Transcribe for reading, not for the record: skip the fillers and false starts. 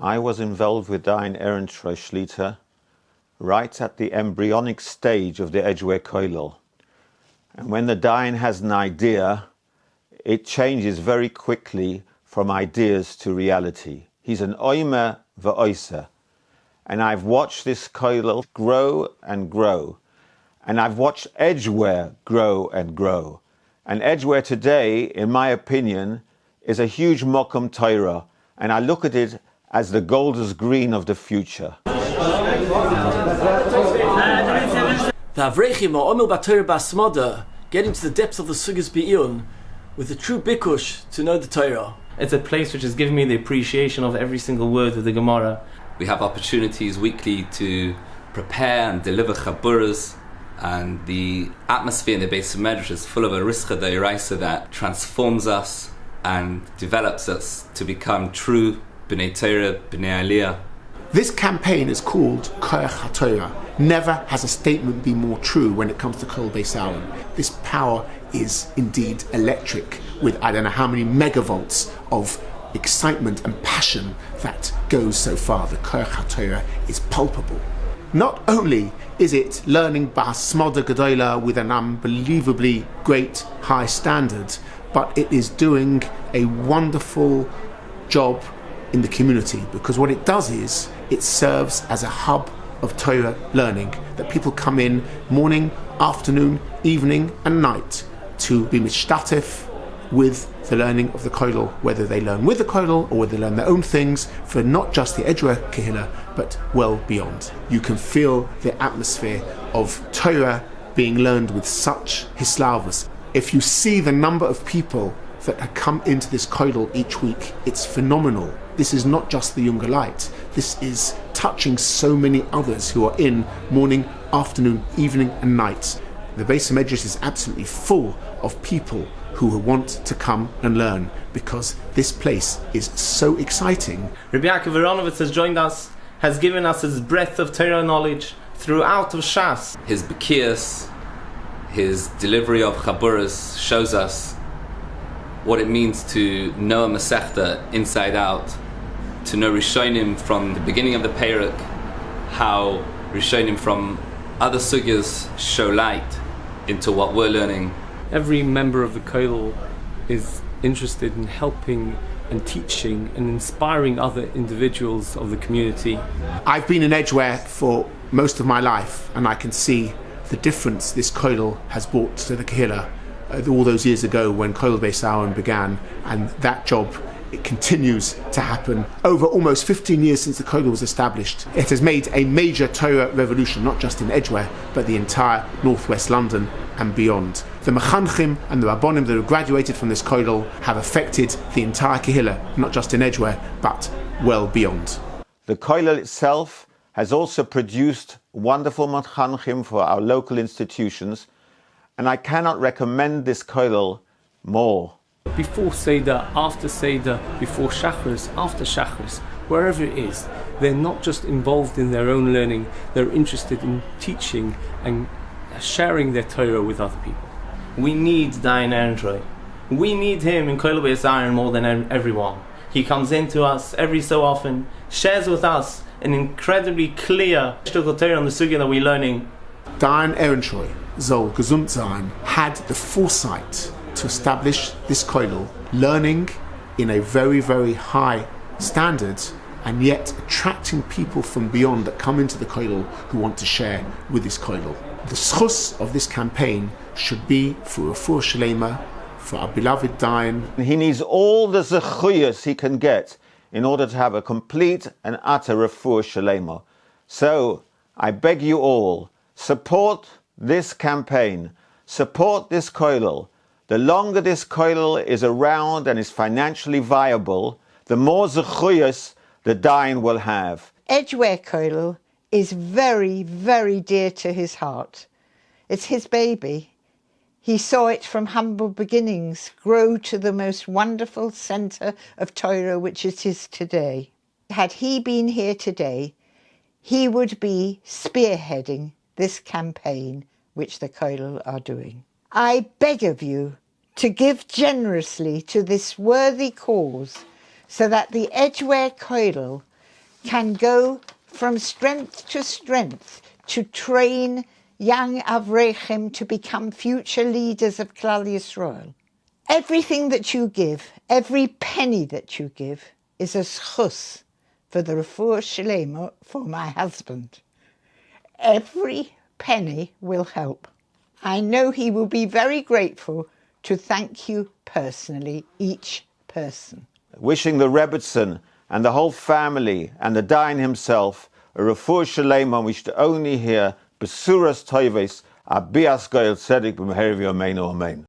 I was involved with Dain Ehrentreu Shlita right at the embryonic stage of the Edgeware Kolel. And when the Dain has an idea, it changes very quickly from ideas to reality. He's an oimer v'oiser. And I've watched this Kolel grow and grow. And I've watched Edgeware grow and grow. And Edgeware today, in my opinion, is a huge Mokum Torah. And I look at it as the Golders Green of the future. The Avrechim or Omil Batorah Basmoda get into the depths of the Sugas Be'iyun with a true bikush to know the Torah. It's a place which has given me the appreciation of every single word of the Gemara. We have opportunities weekly to prepare and deliver chaburas, and the atmosphere in the Bais Medrash is full of a rischa d'oraisa that transforms us and develops us to become true B'nai Torah, B'nai Aliyah. This campaign is called Koach HaTorah. Never has a statement been more true when it comes to Kol Beis Aaron. This power is indeed electric, with I don't know how many megavolts of excitement and passion that goes so far. The Koach HaTorah is palpable. Not only is it learning Bahasmoda Gedola with an unbelievably great high standard, but it is doing a wonderful job in the community, because what it does is it serves as a hub of Torah learning, that people come in morning, afternoon, evening and night to be mishtatef with the learning of the Kolel, whether they learn with the Kolel or whether they learn their own things for not just the Edgeware Kehillah, but well beyond. You can feel the atmosphere of Torah being learned with such hislavus. If you see the number of people that have come into this Kolel each week, it's phenomenal. This is not just the younger light. This is touching so many others who are in morning, afternoon, evening and night. The Bais Medrash is absolutely full of people who want to come and learn, because this place is so exciting. Rabbi Yaakov Aronovitz has joined us, has given us his breadth of Torah knowledge throughout of Shas. His Bekias, his delivery of Chaburas shows us what it means to know a Masechta inside out, to know Rishonim from the beginning of the Perek, how Rishonim from other sugyas show light into what we're learning. Every member of the Kolel is interested in helping and teaching and inspiring other individuals of the community. I've been in Edgeware for most of my life, and I can see the difference this Kolel has brought to the Kehillah all those years ago when Kolel Beis Aaron began, and that job, it continues to happen. Over almost 15 years since the Kolel was established, it has made a major Torah revolution, not just in Edgeware, but the entire northwest London and beyond. The Mechanchim and the Rabbonim that have graduated from this Kolel have affected the entire Kehillah, not just in Edgeware, but well beyond. The Kolel itself has also produced wonderful Mechanchim for our local institutions, and I cannot recommend this Kolel more. Before Seder, after Seder, before Shachris, after Shachris, wherever it is, they're not just involved in their own learning, they're interested in teaching and sharing their Torah with other people. We need Dain Ehrentreu. We need him in Kolel Beis Aaron more than everyone. He comes into us every so often, shares with us an incredibly clear shtuchel Torah on the sugya that we're learning. Dain Ehrentreu, Zol Gesund Sein, had the foresight to establish this Kolel, learning in a very, very high standard, and yet attracting people from beyond that come into the Kolel who want to share with this Kolel. The schus of this campaign should be for Refuah Shalema, for our beloved Dain. He needs all the zechuyas he can get in order to have a complete and utter Refuah Shalema. So, I beg you all, support this campaign, support this Kolel. The longer this Kolel is around and is financially viable, the more zechuyas the Dain will have. Edgeware Kolel is very, very dear to his heart. It's his baby. He saw it from humble beginnings grow to the most wonderful centre of Torah which it is today. Had he been here today, he would be spearheading this campaign which the Kolel are doing. I beg of you to give generously to this worthy cause, so that the Edgeware Kolel can go from strength to train young Avrechim to become future leaders of Klal Yisrael. Everything that you give, every penny that you give, is a schus for the refuah shlema for my husband. Every penny will help. I know he will be very grateful to thank you personally, each person. Wishing the Rebbetzin and the whole family and the Dayan himself a refuah shlema, which to only hear besuras toives abias goyel tzedek b'meher v'yomeinu amen.